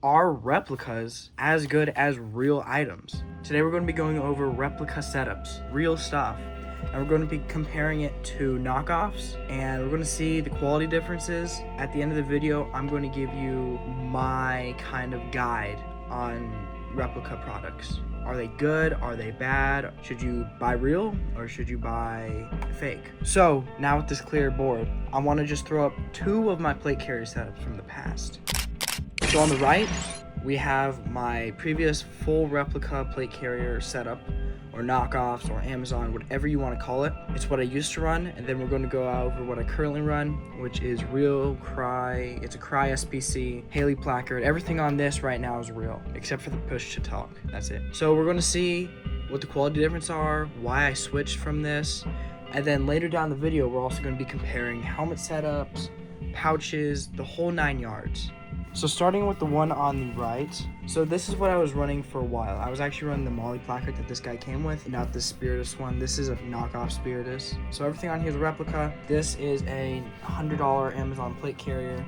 are replicas as good as real items? Today we're going to be going over replica setups, real stuff, and we're going to be comparing it to knockoffs, and we're going to see the quality differences. At the end of the video, I'm going to give you my kind of guide on replica products. Are they good? Are they bad? Should you buy real or should you buy fake? So now with this clear board, I want to just throw up two of my plate carrier setups from the past. So on the right, we have my previous full replica plate carrier setup, or knockoffs, or Amazon, whatever you want to call it. It's what I used to run, and then we're going to go over what I currently run, which is real Cry. It's a Cry SBC, Haley Placard. Everything on this right now is real, except for the push to talk. That's it. So we're going to see what the quality difference are, why I switched from this, and then later down the video, we're also going to be comparing helmet setups, pouches, the whole 9 yards. So starting with the one on the right, so this is what I was running for a while. I was actually running the Molly Placard that this guy came with, not the Spiritus one. This is a knockoff Spiritus. So everything on here is a replica. This is a $100 Amazon plate carrier.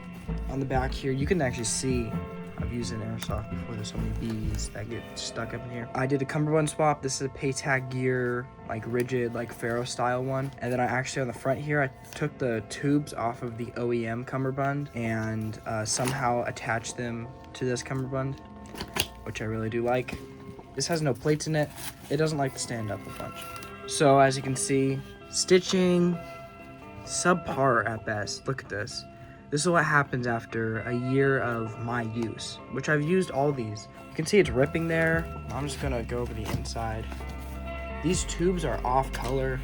On the back here, you can actually see I've used an airsoft before. There's so many bees that get stuck up in here. I did a cummerbund swap. This is a Paytag Gear, like rigid, like Pharaoh style one. And then I actually, on the front here, I took the tubes off of the OEM cummerbund and somehow attached them to this cummerbund, which I really do like. This has no plates in it. It doesn't like to stand up a bunch. So as you can see, stitching, subpar at best. Look at this. This is what happens after a year of my use, which I've used all these. You can see it's ripping there. I'm just gonna go over the inside. These tubes are off color.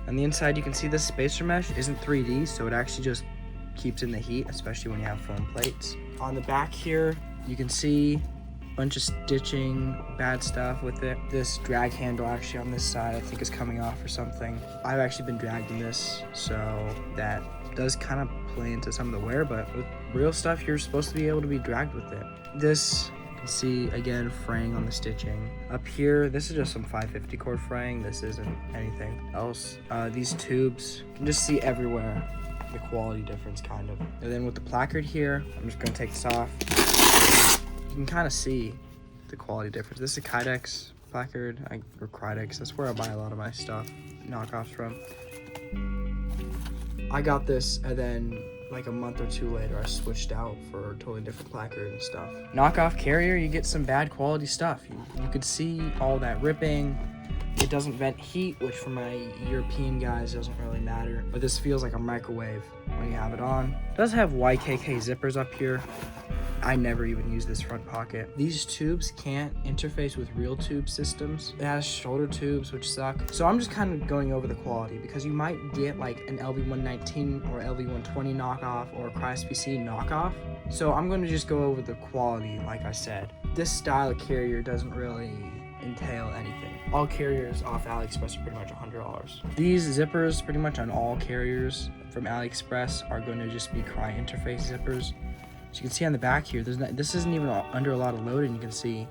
On the inside, you can see this spacer mesh isn't 3D, so it actually just keeps in the heat, especially when you have foam plates. On the back here, you can see a bunch of stitching, bad stuff with it. This drag handle actually on this side, I think is coming off or something. I've actually been dragging this, so that does kind of play into some of the wear, but with real stuff, you're supposed to be able to be dragged with it. This, you can see, again, fraying on the stitching. Up here, this is just some 550 cord fraying. This isn't anything else. These tubes, you can just see everywhere the quality difference, kind of. And then with the placard here, I'm just gonna take this off. You can kind of see the quality difference. This is a Kydex placard, or Kydex. That's where I buy a lot of my stuff, knockoffs from. I got this, and then like a month or two later, I switched out for a totally different placard and stuff. Knockoff carrier, you get some bad quality stuff. You could see all that ripping. It doesn't vent heat, which for my European guys doesn't really matter. But this feels like a microwave when you have it on. It does have YKK zippers up here. I never even use this front pocket. These tubes can't interface with real tube systems. It has shoulder tubes, which suck. So I'm just kind of going over the quality, because you might get like an LV119 or LV120 knockoff or a Cry SBC knockoff. So I'm going to just go over the quality, like I said. This style of carrier doesn't really entail anything. All carriers off AliExpress are pretty much $100. These zippers, pretty much on all carriers from AliExpress, are going to just be Cry interface zippers. So you can see on the back here, this isn't even under a lot of load, and you can see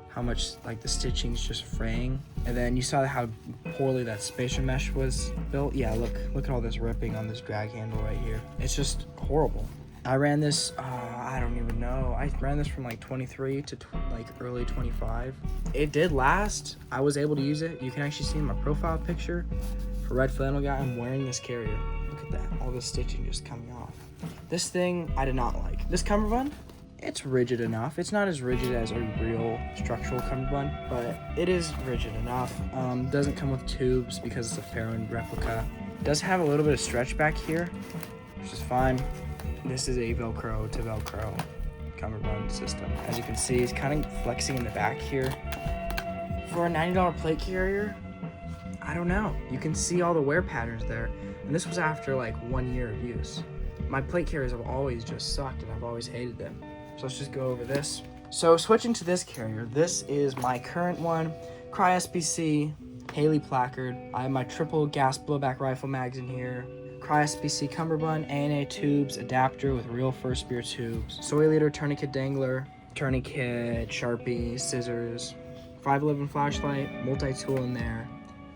how much like the stitching's just fraying. And then you saw how poorly that spacer mesh was built. Yeah, look at all this ripping on this drag handle right here. It's just horrible. I ran this, I don't even know. I ran this from like 23 to like early 25. It did last. I was able to use it. You can actually see in my profile picture for Red Flannel Guy, I'm wearing this carrier. Look at that, all the stitching just coming off. This thing, I did not like. This cummerbund, it's rigid enough. It's not as rigid as a real structural cummerbund, but it is rigid enough. Doesn't come with tubes because it's a Pharaoh replica. Does have a little bit of stretch back here, which is fine. This is a Velcro to Velcro cummerbund system. As you can see, it's kind of flexing in the back here. For a $90 plate carrier, I don't know. You can see all the wear patterns there. And this was after like 1 year of use. My plate carriers have always just sucked, and I've always hated them. So let's just go over this. So switching to this carrier, this is my current one, Cry SBC, Haley Placard. I have my triple gas blowback rifle mags in here, Cry SBC cummerbund, ANA tubes, adapter with real first spear tubes, soy leader, tourniquet dangler, tourniquet, Sharpie, scissors, 511 flashlight, multi-tool in there,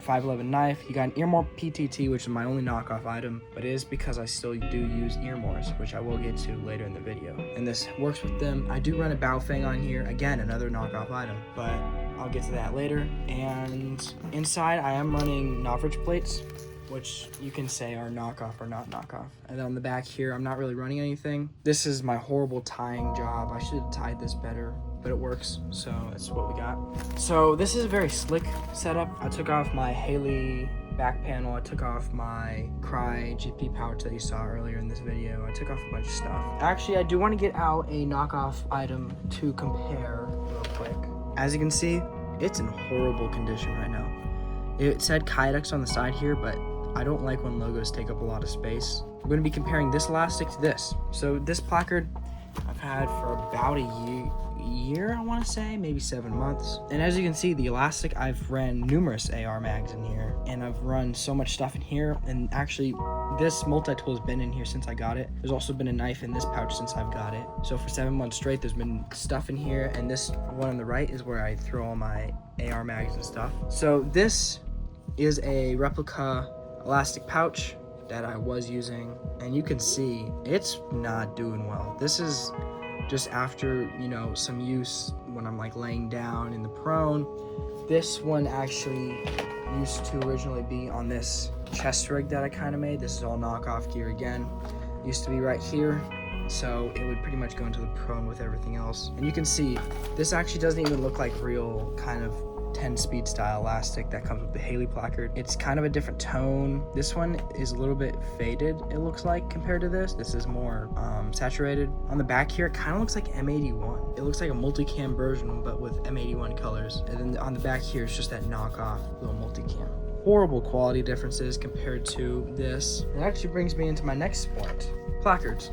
511 knife. You got an Earmore PTT, which is my only knockoff item, but it is because I still do use Earmores, which I will get to later in the video. And this works with them. I do run a Baofeng on here, again, another knockoff item, but I'll get to that later. And inside, I am running Novrich plates, which you can say are knockoff or not knockoff. And then on the back here, I'm not really running anything. This is my horrible tying job. I should have tied this better, but it works, so that's what we got. So this is a very slick setup. I took off my Haley back panel. I took off my Cry GP pouch that you saw earlier in this video. I took off a bunch of stuff. Actually, I do want to get out a knockoff item to compare real quick. As you can see, it's in horrible condition right now. It said Kydex on the side here, but I don't like when logos take up a lot of space. I'm going to be comparing this elastic to this. So this placard I've had for about a year, I want to say, maybe 7 months. And as you can see, the elastic, I've ran numerous AR mags in here, and I've run so much stuff in here. And actually, this multi-tool has been in here since I got it. There's also been a knife in this pouch since I've got it. So for 7 months straight, there's been stuff in here, and this one on the right is where I throw all my AR mags and stuff. So this is a replica elastic pouch that I was using, and you can see it's not doing well. This is just after, you know, some use when I'm like laying down in the prone. This one actually used to originally be on this chest rig that I kind of made. This is all knockoff gear again. Used to be right here, so it would pretty much go into the prone with everything else. And you can see this actually doesn't even look like real kind of 10-speed style elastic that comes with the Haley placard. It's kind of a different tone. This one is a little bit faded, it looks like, compared to this. This is more saturated. On the back here, it kind of looks like M81. It looks like a multicam version, but with M81 colors. And then on the back here, it's just that knockoff little multicam. Horrible quality differences compared to this. It actually brings me into my next point, placards.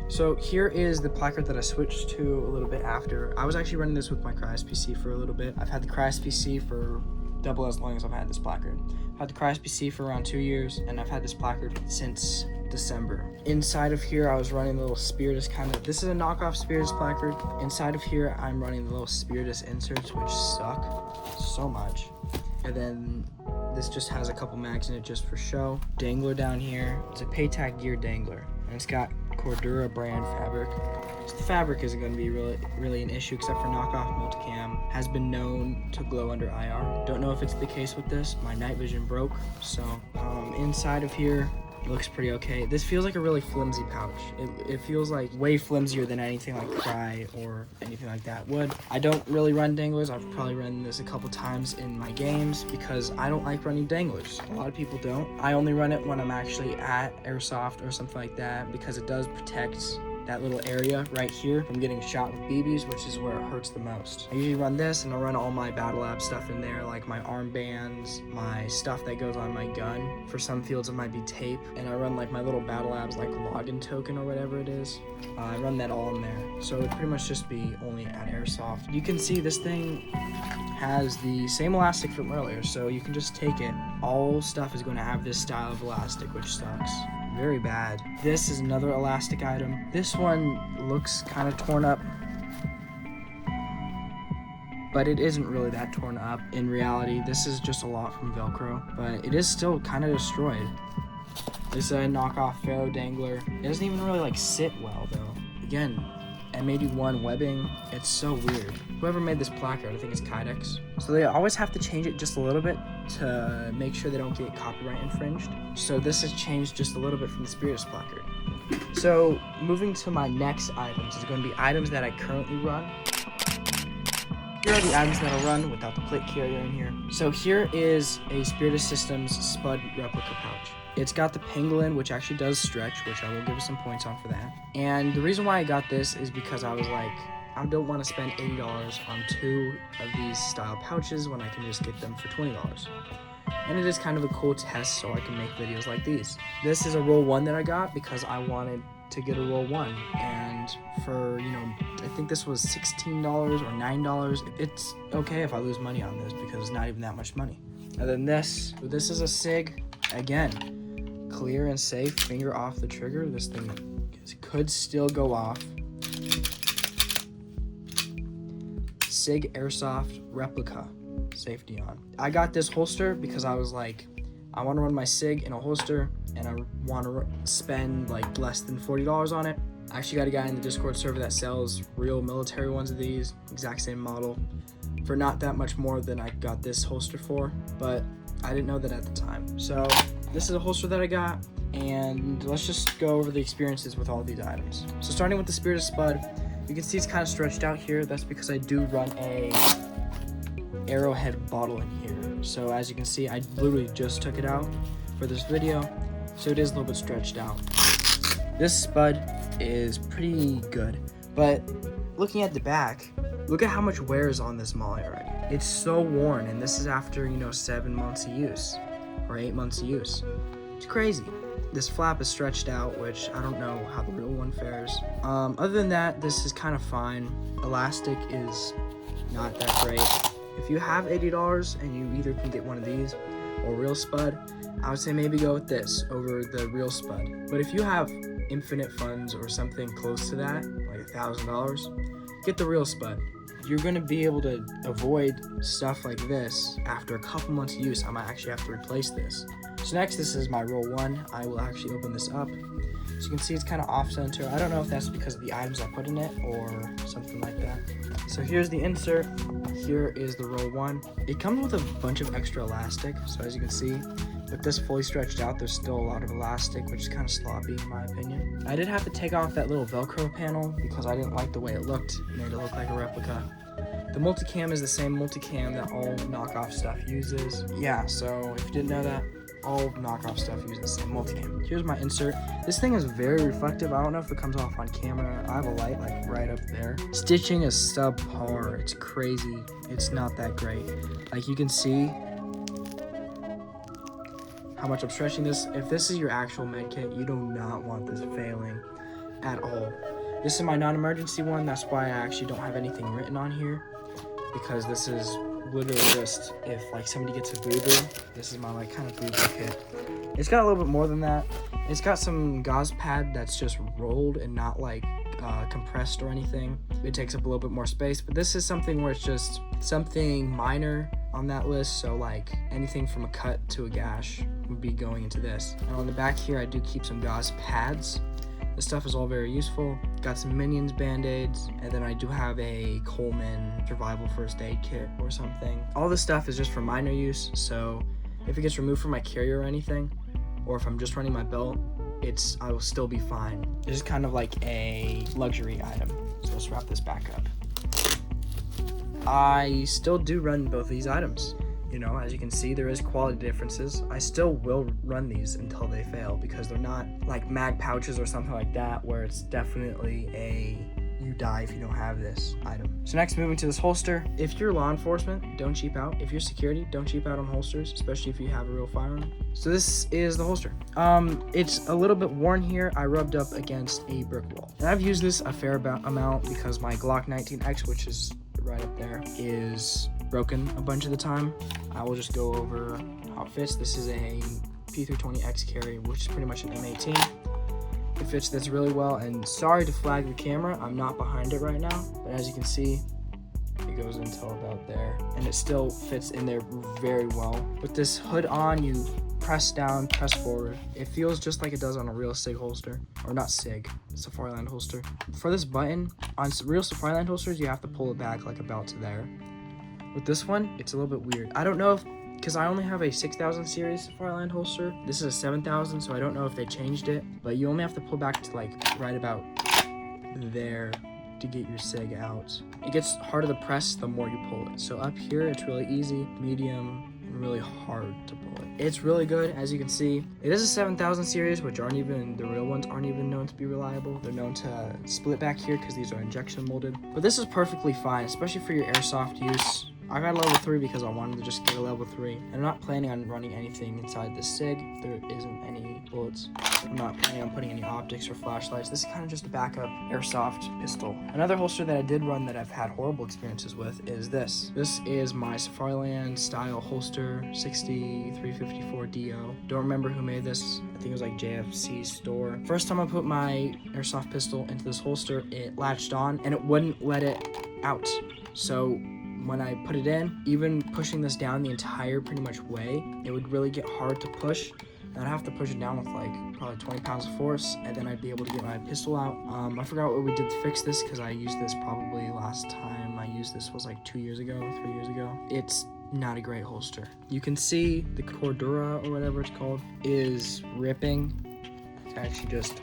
So here is the placard that I switched to a little bit after. I was actually running this with my Cry SPC for a little bit. I've had the Cry SPC for double as long as I've had this placard. I've had the Cry SPC for around 2 years, and I've had this placard since December. Inside of here, I was running the little Spiritus kind of, this is a knockoff Spiritus placard. Inside of here, I'm running the little Spiritus inserts, which suck so much. And then this just has a couple mags in it just for show. Dangler down here. It's a Paytac Gear dangler, and it's got Cordura brand fabric. So the fabric isn't going to be really an issue, except for knockoff Multicam has been known to glow under IR. Don't know if it's the case with this. My night vision broke, so inside of here looks pretty okay. This feels like a really flimsy pouch. It feels like way flimsier than anything like Cry or anything like that would. I don't really run danglers. I've probably run this a couple times in my games because I don't like running danglers. A lot of people don't. I only run it when I'm actually at airsoft or something like that because it does protect that little area right here from getting shot with BBs, which is where it hurts the most. I usually run this, and I'll run all my Battle Lab stuff in there, like my armbands, my stuff that goes on my gun. For some fields it might be tape, and I run like my little Battle Labs like login token or whatever it is. I run that all in there, so it'd pretty much just be only at airsoft. You can see this thing has the same elastic from earlier, so you can just take it. All stuff is going to have this style of elastic, which sucks. Very bad. This is another elastic item. This one looks kind of torn up, but it isn't really that torn up. In reality, this is just a lot from Velcro, but it is still kind of destroyed. This is a knockoff Pharaoh dangler. It doesn't even really like sit well though. Again, M81 webbing, it's so weird. Whoever made this placard, I think it's Kydex. So they always have to change it just a little bit to make sure they don't get copyright infringed. So this has changed just a little bit from the Spiritus placard. So moving to my next items is going to be items that I currently run. Here are the items that I run without the plate carrier in here. So here is a Spiritus Systems Spud replica pouch. It's got the pangolin, which actually does stretch, which I will give you some points on for that. And the reason why I got this is because I was like, I don't want to spend $80 on 2 of these style pouches when I can just get them for $20. And it is kind of a cool test so I can make videos like these. This is a roll 1 that I got because I wanted to get a roll 1. And for, you know, I think this was $16 or $9. It's okay if I lose money on this because it's not even that much money. And then this is a SIG. Again, clear and safe, finger off the trigger. This thing could still go off. SIG Airsoft replica. safety on. I got this holster because I was like, I want to run my SIG in a holster and I want to spend like less than $40 on it. I actually got a guy in the Discord server that sells real military ones of these, exact same model, for not that much more than I got this holster for, but I didn't know that at the time. So this is a holster that I got, and let's just go over the experiences with all these items. So starting with the Spirited Spud, you can see it's kind of stretched out here. That's because I do run a arrowhead bottle in here. So as you can see, I literally just took it out for this video, so it is a little bit stretched out. This Spud is pretty good, but looking at the back, look at how much wear is on this molly already. It's so worn, and this is after, 7 months of use or 8 months of use. It's crazy. This flap is stretched out, which I don't know how the real one fares. Other than that, this is kind of fine. Elastic is not that great. If you have $80 and you either can get one of these or real Spud, I would say maybe go with this over the real Spud. But if you have infinite funds or something close to that, like $1,000, get the real Spud. You're going to be able to avoid stuff like this. After a couple months of use, I might actually have to replace this. So next, this is my roll 1. I will actually open this up. So you can see it's kind of off center. I don't know if that's because of the items I put in it or something like that. So here's the insert. Here is the roll 1. It comes with a bunch of extra elastic. So as you can see, with this fully stretched out, there's still a lot of elastic, which is kind of sloppy in my opinion. I did have to take off that little Velcro panel because I didn't like the way it looked. It made it look like a replica. The Multicam is the same Multicam that all knockoff stuff uses. Yeah, so if you didn't know that, all knockoff stuff uses the same Multicam. Here's my insert. This thing is very reflective. I don't know if it comes off on camera. I have a light like right up there. Stitching is subpar. It's crazy. It's not that great. Like you can see how much I'm stretching this. If this is your actual med kit, you do not want this failing at all. This is my non-emergency one. That's why I actually don't have anything written on here, because this is literally just if like somebody gets a boo-boo. This is my like kind of boo-boo kit. It's got a little bit more than that. It's got some gauze pad that's just rolled and not like compressed or anything. It takes up a little bit more space, but this is something where it's just something minor on that list. So like anything from a cut to a gash would be going into this. And on the back here, I do keep some gauze pads. This stuff is all very useful. Got some Minions band-aids, and then I do have a Coleman survival first aid kit or something. All this stuff is just for minor use, so if it gets removed from my carrier or anything, or if I'm just running my belt, I will still be fine. It's kind of like a luxury item. So let's wrap this back up. I still do run both of these items. As you can see, there is quality differences. I still will run these until they fail, because they're not like mag pouches or something like that, where it's definitely you die if you don't have this item. So next, moving to this holster. If you're law enforcement, don't cheap out. If you're security, don't cheap out on holsters, especially if you have a real firearm. So this is the holster. It's a little bit worn here. I rubbed up against a brick wall. And I've used this a fair amount because my Glock 19X, which is right up there, is broken a bunch of the time. I will just go over how it fits. This is a P320X carry, which is pretty much an M18. It fits this really well, and sorry to flag the camera, I'm not behind it right now, but as you can see, it goes until about there, and it still fits in there very well. With this hood on, you press down, press forward. It feels just like it does on a real SIG holster, or not SIG, Safariland holster. For this button, on real Safariland holsters, you have to pull it back like about to there. With this one, it's a little bit weird. I don't know if, because I only have a 6000 series Safariland holster. This is a 7000, so I don't know if they changed it, but you only have to pull back to like right about there to get your SIG out. It gets harder to press the more you pull it. So up here, it's really easy, medium, and really hard to pull it. It's really good, as you can see. It is a 7000 series, which aren't even, the real ones aren't even known to be reliable. They're known to split back here because these are injection molded. But this is perfectly fine, especially for your airsoft use. I got a level 3 because I wanted to just get a level 3. And I'm not planning on running anything inside the SIG. There isn't any bullets. I'm not planning on putting any optics or flashlights. This is kind of just a backup airsoft pistol. Another holster that I did run that I've had horrible experiences with is this. This is my Safariland style holster, 6354DO. Don't remember who made this. I think it was like JFC store. First time I put my airsoft pistol into this holster, it latched on and it wouldn't let it out. So when I put it in, even pushing this down the entire pretty much way, it would really get hard to push. And I'd have to push it down with like probably 20 pounds of force, and then I'd be able to get my pistol out. I forgot what we did to fix this because I used this probably last time I used this was like 2 years ago, 3 years ago. It's not a great holster. You can see the cordura or whatever it's called is ripping. It's actually just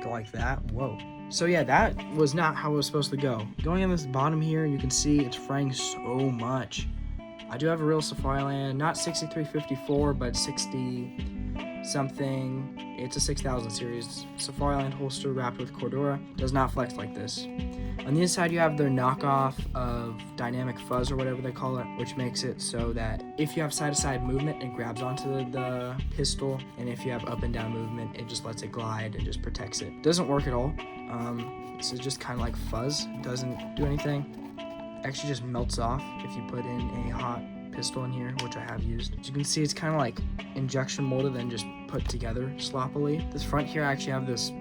go like that. Whoa. So yeah, that was not how it was supposed to go. Going on this bottom here, you can see it's fraying so much. I do have a real Safariland, not 6354, but 60 something. It's a 6000 series Safariland holster wrapped with cordura. Does not flex like this. On the inside, you have their knockoff of dynamic fuzz or whatever they call it, which makes it so that if you have side-to-side movement, it grabs onto the pistol, and if you have up and down movement, it just lets it glide and just protects it. Doesn't work at all. This is just kind of like fuzz. Doesn't do anything. Actually just melts off if you put in a hot pistol in here, which I have used. As you can see, it's kind of like injection molded and just put together sloppily. This front here, I actually have this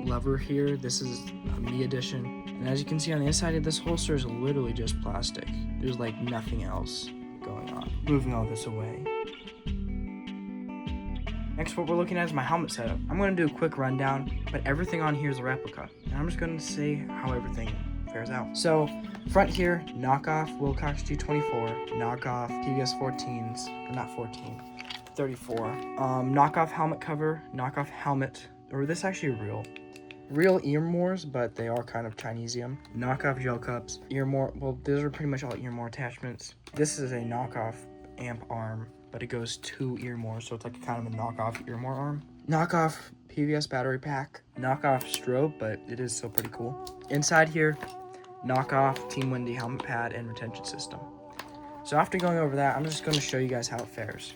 lever here. This is a me edition. And as you can see on the inside of this holster is literally just plastic. There's like nothing else going on. Moving all this away. Next, what we're looking at is my helmet setup. I'm going to do a quick rundown, but everything on here is a replica. And I'm just going to say how everything fares out. So, front here, knockoff Wilcox G24, knockoff PVS 14s, or not 14, 34. Knockoff helmet cover, knockoff helmet, or this actually real earmores, but they are kind of Chinesium. Knockoff gel cups, well, these are pretty much all earmore attachments. This is a knockoff amp arm, but it goes 2 earmores, so it's like kind of a knockoff earmore arm. Knockoff PVS battery pack, knockoff strobe, but it is still pretty cool. Inside here, knockoff Team Wendy helmet pad and retention system. So after going over that, I'm just going to show you guys how it fares.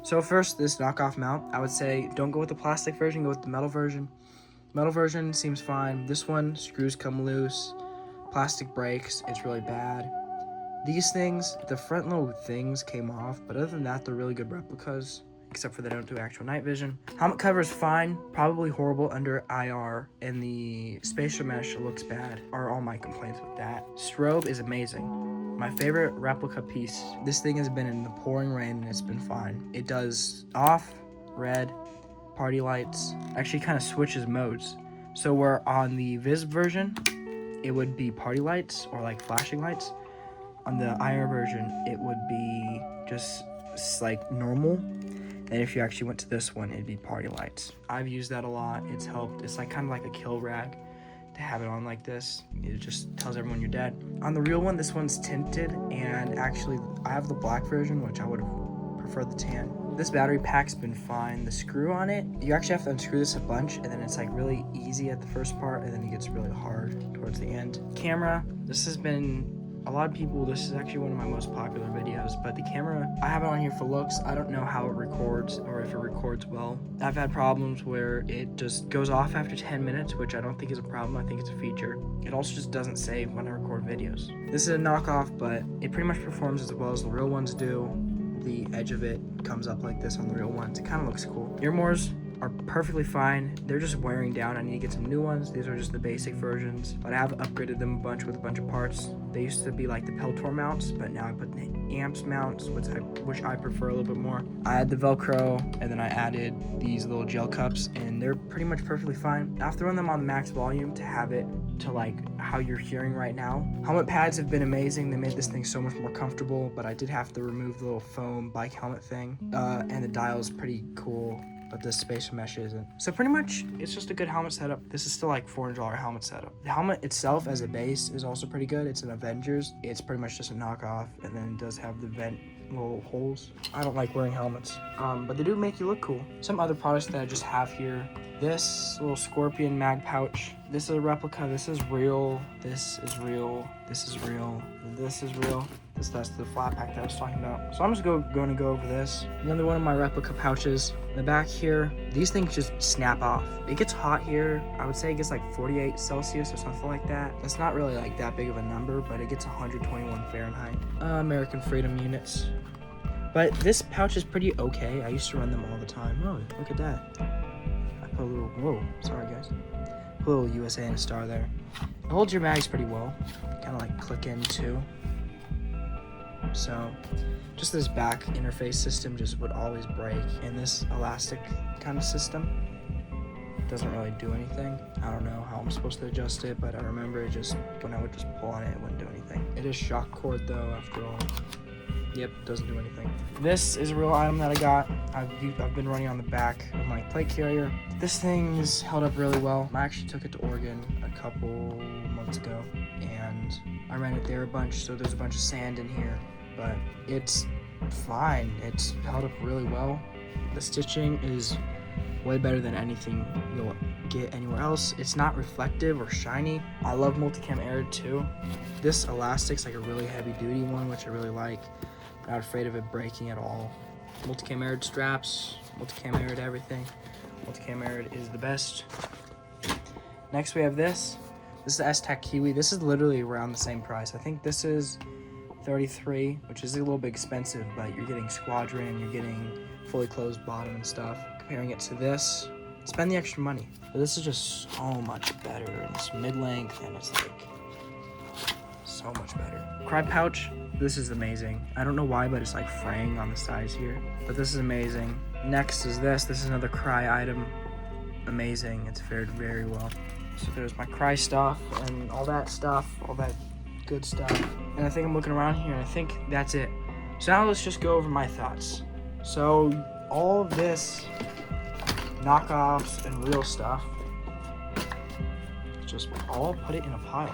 So first, this knockoff mount, I would say don't go with the plastic version, go with the metal version. Metal version seems fine. This one, screws come loose, plastic breaks, it's really bad. These things, the front little things came off, but other than that, they're really good replicas, except for they don't do actual night vision. Helmet cover is fine, probably horrible under IR, and the spacer mesh looks bad, are all my complaints with that. Strobe is amazing. My favorite replica piece. This thing has been in the pouring rain and it's been fine. It does off, red, party lights, actually kind of switches modes. So where on the Viz version, it would be party lights or like flashing lights. On the IR version, it would be just like normal. And if you actually went to this one, it'd be party lights. I've used that a lot. It's helped. It's like kind of like a kill rag to have it on like this. It just tells everyone you're dead. On the real one, this one's tinted, and actually I have the black version, which I would prefer the tan. This battery pack's been fine. The screw on it, you actually have to unscrew this a bunch, and then it's like really easy at the first part, and then it gets really hard towards the end. Camera, this has been a lot of people, this is actually one of my most popular videos, but the camera, I have it on here for looks. I don't know how it records or if it records well. I've had problems where it just goes off after 10 minutes, which I don't think is a problem. I think it's a feature. It also just doesn't save when I record videos. This is a knockoff, but it pretty much performs as well as the real ones do. The edge of it comes up like this on the real ones. It kind of looks cool. Earmores are perfectly fine. They're just wearing down. I need to get some new ones. These are just the basic versions, but I have upgraded them a bunch with a bunch of parts. They used to be like the Peltor mounts, but now I put the amps mounts, which I prefer a little bit more. I had the Velcro, and then I added these little gel cups, and they're pretty much perfectly fine. I've thrown them on max volume to have it to like how you're hearing right now. Helmet pads have been amazing. They made this thing so much more comfortable, but I did have to remove the little foam bike helmet thing, and the dial is pretty cool, but the spacer mesh isn't. So pretty much, it's just a good helmet setup. This is still like $400 helmet setup. The helmet itself as a base is also pretty good. It's an Avengers. It's pretty much just a knockoff, and then it does have the vent little holes. I don't like wearing helmets, but they do make you look cool. Some other products that I just have here. This little Scorpion mag pouch. This is a replica. This is real. This is real. This is real. This is real. That's the flat pack that I was talking about. So I'm just going to go over this. Another one of my replica pouches. In the back here, these things just snap off. It gets hot here. I would say it gets like 48 Celsius or something like that. It's not really like that big of a number, but it gets 121 Fahrenheit. American Freedom units. But this pouch is pretty okay. I used to run them all the time. Oh, look at that. I put a little, whoa, sorry guys. Put a little USA and a star there. It holds your mags pretty well. Kind of like click in too. So just this back interface system just would always break, and this elastic kind of system doesn't really do anything. I don't know how I'm supposed to adjust it, but I remember it just, when I would just pull on it, it wouldn't do anything. It is shock cord though, after all. Yep, doesn't do anything. This is a real item that I got. I've been running on the back of my plate carrier. This thing is held up really well. I actually took it to Oregon a couple months ago, and I ran it there a bunch, so there's a bunch of sand in here, but it's fine. It's held up really well. The stitching is way better than anything you'll get anywhere else. It's not reflective or shiny. I love Multicam Air too. This elastic's like a really heavy duty one, which I really like. I'm not afraid of it breaking at all. Multicam Air straps, Multicam Air everything. Multicam Air is the best. Next we have this. This is the S-Tac Kiwi. This is literally around the same price. I think this is $33, which is a little bit expensive, but you're getting Squadron, you're getting fully closed bottom and stuff. Comparing it to this, spend the extra money. But this is just so much better. It's mid-length and it's like so much better. Cry pouch, this is amazing. I don't know why, but it's like fraying on the sides here, but this is amazing. Next is this. This is another Cry item. Amazing. It's fared very well. So there's my Cry stuff and all that stuff, all that good stuff. And I think I'm looking around here and I think that's it. So now let's just go over my thoughts. So all of this knockoffs and real stuff, just all put it in a pile.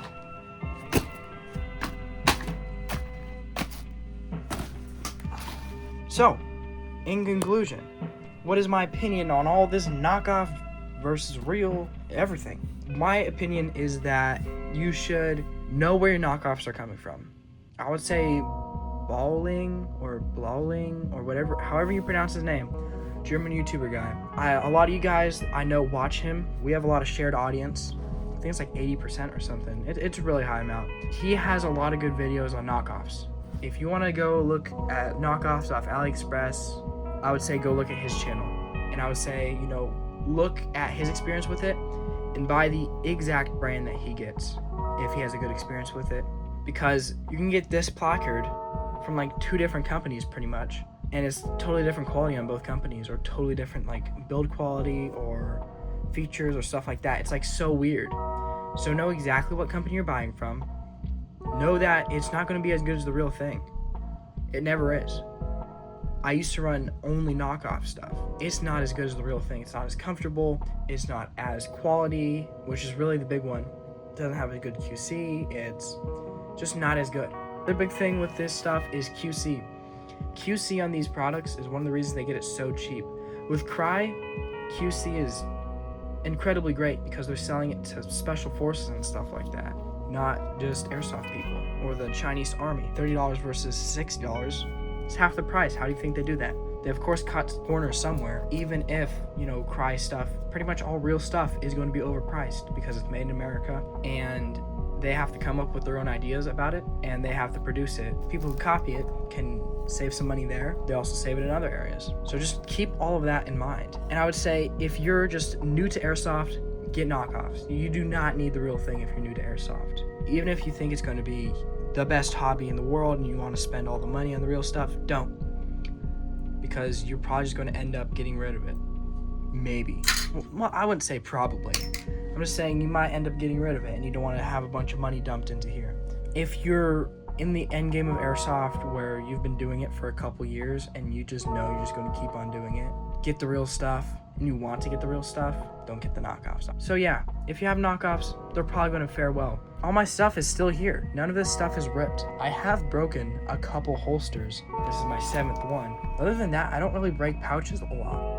So, in conclusion, what is my opinion on all this knockoff versus real everything? My opinion is that you should know where your knockoffs are coming from. I would say Blauling or whatever, however you pronounce his name. German YouTuber guy. A lot of you guys I know watch him. We have a lot of shared audience. I think it's like 80% or something. It's a really high amount. He has a lot of good videos on knockoffs. If you want to go look at knockoffs off AliExpress, I would say go look at his channel. And I would say, you know, look at his experience with it and buy the exact brand that he gets if he has a good experience with it. Because you can get this placard from like 2 different companies pretty much, and it's totally different quality on both companies, or totally different like build quality or features or stuff like that. It's like so weird. So know exactly what company you're buying from. Know that it's not going to be as good as the real thing. It never is. I used to run only knockoff stuff. It's not as good as the real thing. It's not as comfortable. It's not as quality, which is really the big one. It doesn't have a good QC. It's just not as good. The big thing with this stuff is QC. QC on these products is one of the reasons they get it so cheap. With Cry, QC is incredibly great because they're selling it to special forces and stuff like that, not just airsoft people or the Chinese army. $30 versus $60. It's half the price. How do you think they do that? They of course cut corners somewhere, even if, you know, Cry stuff, pretty much all real stuff is going to be overpriced because it's made in America, and they have to come up with their own ideas about it, and they have to produce it. People who copy it can save some money there. They also save it in other areas. So just keep all of that in mind. And I would say if you're just new to airsoft, get knockoffs. You do not need the real thing if you're new to airsoft. Even if you think it's going to be the best hobby in the world and you want to spend all the money on the real stuff, don't. Because you're probably just going to end up getting rid of it. Maybe. Well, I wouldn't say probably. I'm just saying you might end up getting rid of it and you don't want to have a bunch of money dumped into here. If you're in the end game of airsoft where you've been doing it for a couple years and you just know you're just going to keep on doing it, get the real stuff, and you want to get the real stuff, don't get the knockoffs. So yeah, if you have knockoffs, they're probably going to fare well. All my stuff is still here. None of this stuff is ripped. I have broken a couple holsters. This is my 7th one. Other than that, I don't really break pouches a lot.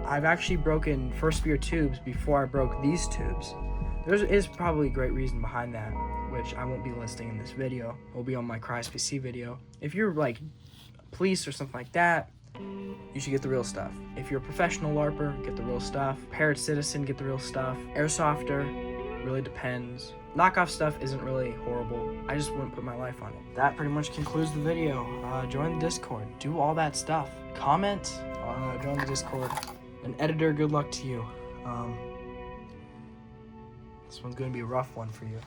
I've actually broken first spear tubes before I broke these tubes. There is probably a great reason behind that, which I won't be listing in this video. It will be on my CrySPC video. If you're like police or something like that, you should get the real stuff. If you're a professional LARPer, get the real stuff. Parrot Citizen, get the real stuff. Airsofter, really depends. Knockoff stuff isn't really horrible. I just wouldn't put my life on it. That pretty much concludes the video. Join the Discord. Do all that stuff. Comment. Join the Discord. And editor, good luck to you. This one's going to be a rough one for you.